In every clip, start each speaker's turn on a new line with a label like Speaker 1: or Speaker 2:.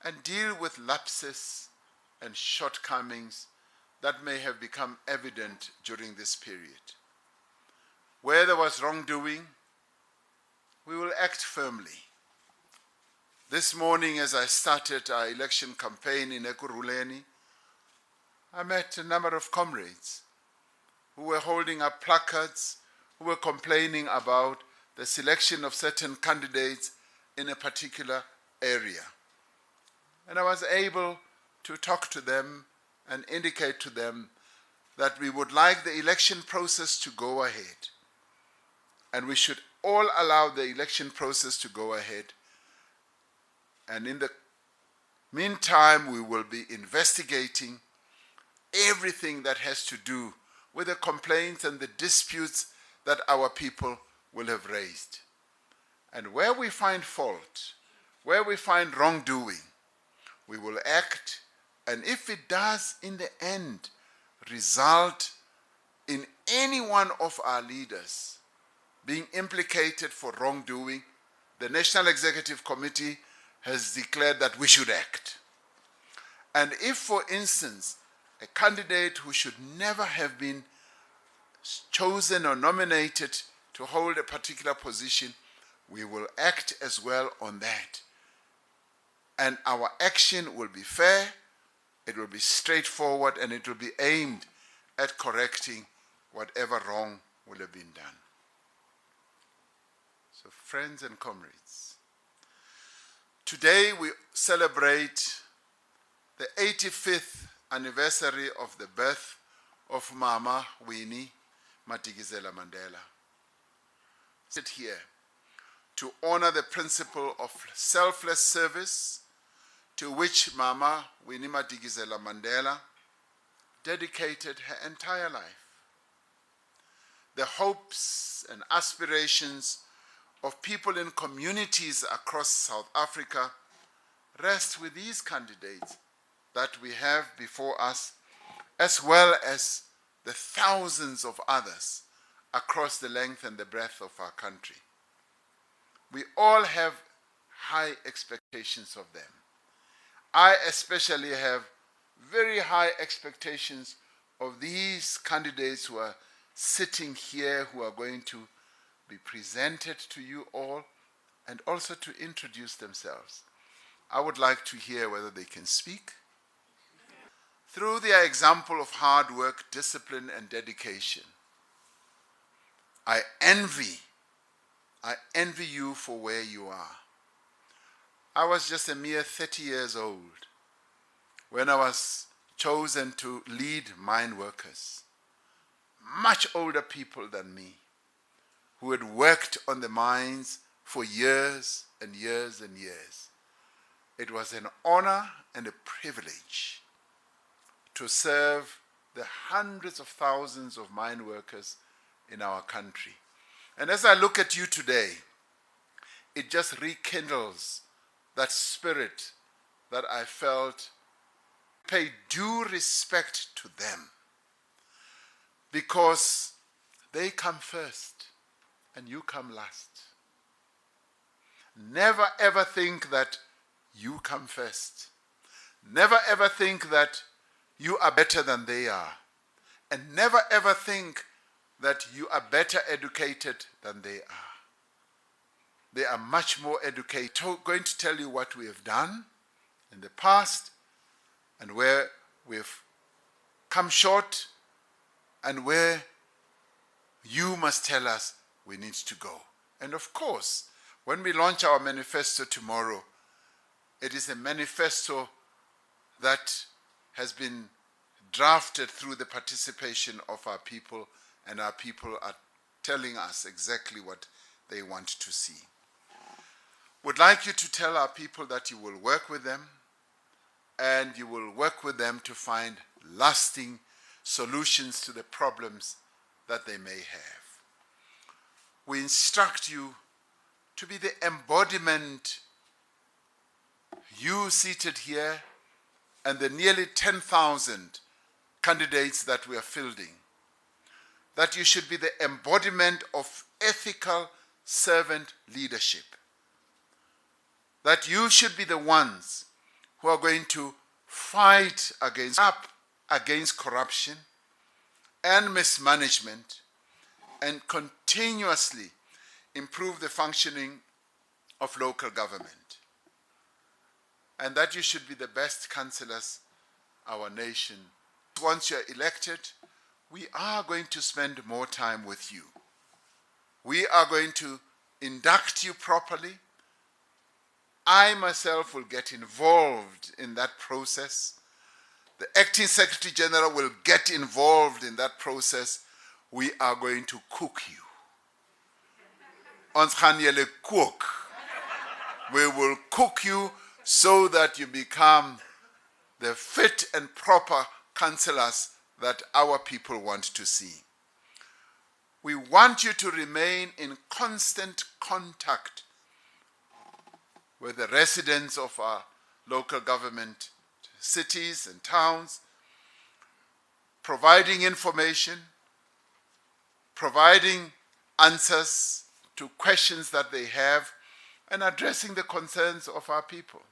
Speaker 1: and deal with lapses and shortcomings that may have become evident during this period. Where there was wrongdoing, we will act firmly. This morning, as I started our election campaign in Ekurhuleni, I met a number of comrades who were holding up placards, who were complaining about the selection of certain candidates in a particular area. And I was able to talk to them and indicate to them that we would like the election process to go ahead. And we should all allow the election process to go ahead. And in the meantime, we will be investigating everything that has to do with the complaints and the disputes that our people will have raised. And where we find fault, where we find wrongdoing, we will act. And if it does in the end result in any one of our leaders being implicated for wrongdoing, the National Executive Committee has declared that we should act. And if, for instance, a candidate who should never have been chosen or nominated to hold a particular position, we will act as well on that. And our action will be fair, it will be straightforward, and it will be aimed at correcting whatever wrong will have been done. So, friends and comrades, today we celebrate the 85th anniversary of the birth of Mama Winnie Madikizela Mandela. Sit here to honor the principle of selfless service to which Mama Winnie Madikizela Mandela dedicated her entire life. The hopes and aspirations of people in communities across South Africa rest with these candidates that we have before us, as well as the thousands of others across the length and the breadth of our country. We all have high expectations of them. I especially have very high expectations of these candidates who are sitting here, who are going to be presented to you all, and also to introduce themselves. I would like to hear whether they can speak. Through their example of hard work, discipline, and dedication, I envy you for where you are. I was just a mere 30 years old when I was chosen to lead mine workers. Much older people than me, who had worked on the mines for years and years and years. It was an honor and a privilege to serve the hundreds of thousands of mine workers in our country. And as I look at you today, it just rekindles that spirit that I felt. Pay due respect to them, because they come first and you come last. Never ever think that you come first. Never ever think that you are better than they are. And never ever think that you are better educated than they are. They are much more educated. I'm going to tell you what we have done in the past and where we've come short and where you must tell us we need to go. And of course, when we launch our manifesto tomorrow, it is a manifesto that has been drafted through the participation of our people, and our people are telling us exactly what they want to see. Would like you to tell our people that you will work with them, and you will work with them to find lasting solutions to the problems that they may have. We instruct you to be the embodiment, you seated here and the nearly 10,000 candidates that we are fielding, that you should be the embodiment of ethical servant leadership, that you should be the ones who are going to fight against corruption and mismanagement and continuously improve the functioning of local government. And that you should be the best councillors our nation. Once you're elected, we are going to spend more time with you. We are going to induct you properly. I myself will get involved in that process. The Acting Secretary General will get involved in that process. We are going to cook you. Ons gaan julle kook. We will cook you so that you become the fit and proper councillors that our people want to see. We want you to remain in constant contact with the residents of our local government cities and towns, providing information, providing answers to questions that they have, and addressing the concerns of our people.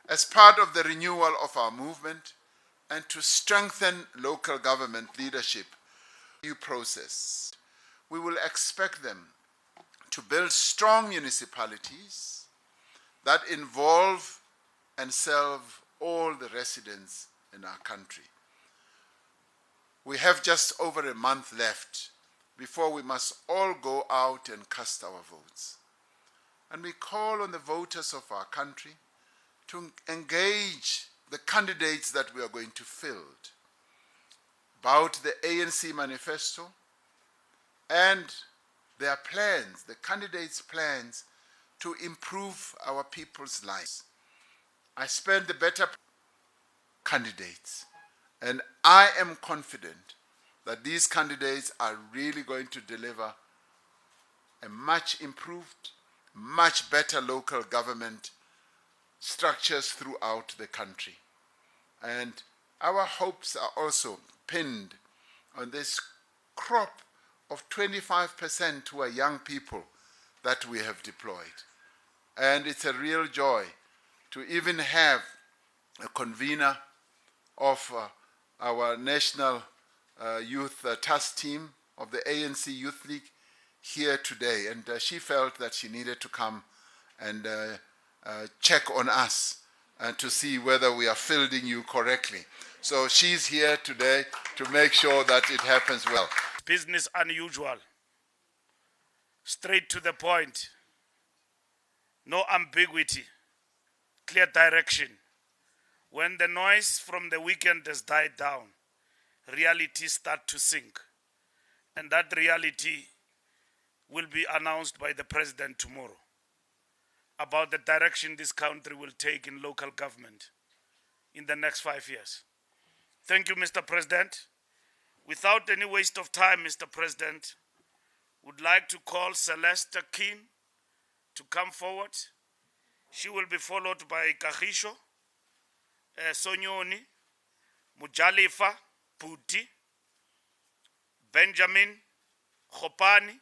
Speaker 1: As part of the renewal of our movement and to strengthen local government leadership due process, we will expect them to build strong municipalities that involve and serve all the residents in our country. We have just over a month left before we must all go out and cast our votes. And we call on the voters of our country to engage the candidates that we are going to field about the ANC Manifesto and their plans, the candidates' plans to improve our people's lives. I spent the better candidates, and I am confident that these candidates are really going to deliver a much improved, much better local government structures throughout the country. And our hopes are also pinned on this crop of 25% who are young people that we have deployed. And it's a real joy to even have a convener of our National Youth Task Team of the ANC Youth League here today. And she felt that she needed to come and check on us and to see whether we are fielding you correctly. So she's here today to make sure that it happens well.
Speaker 2: Business unusual, straight to the point, no ambiguity, clear direction. When the noise from the weekend has died down, reality starts to sink. And that reality will be announced by the president tomorrow about the direction this country will take in local government in the next 5 years. Thank you, Mr. President. Without any waste of time, Mr. President, would like to call Celeste King to come forward. She will be followed by Kagisho, Sonyoni, Mujalifa, Puti, Benjamin, Khopani,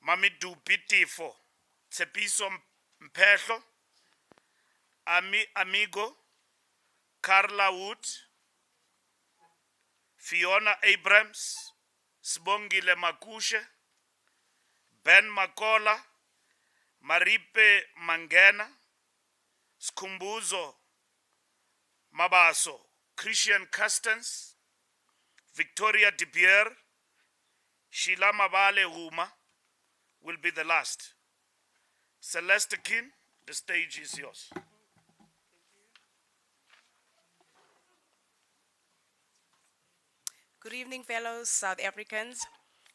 Speaker 2: Mamidu Pitifo, Tsepiso Mpehlo, Amigo, Carla Wood, Fiona Abrams, Sbongile Makushe, Ben Makola, Maripe Mangena, Skumbuzo Mabaso, Christian Custance, Victoria De Pierre, Sheila Mabale Huma will be the last. Celeste King, the stage is yours.
Speaker 3: Good evening, fellow South Africans.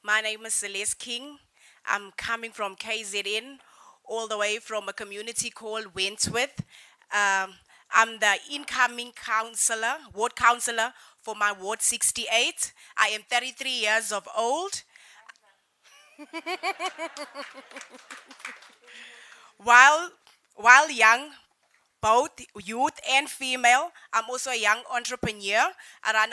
Speaker 3: My name is Celeste King. I'm coming from KZN, all the way from a community called Wentworth. I'm the incoming councillor, ward councillor for my Ward 68. I am 33 years of old. While young, both youth and female, I'm also a young entrepreneur. I run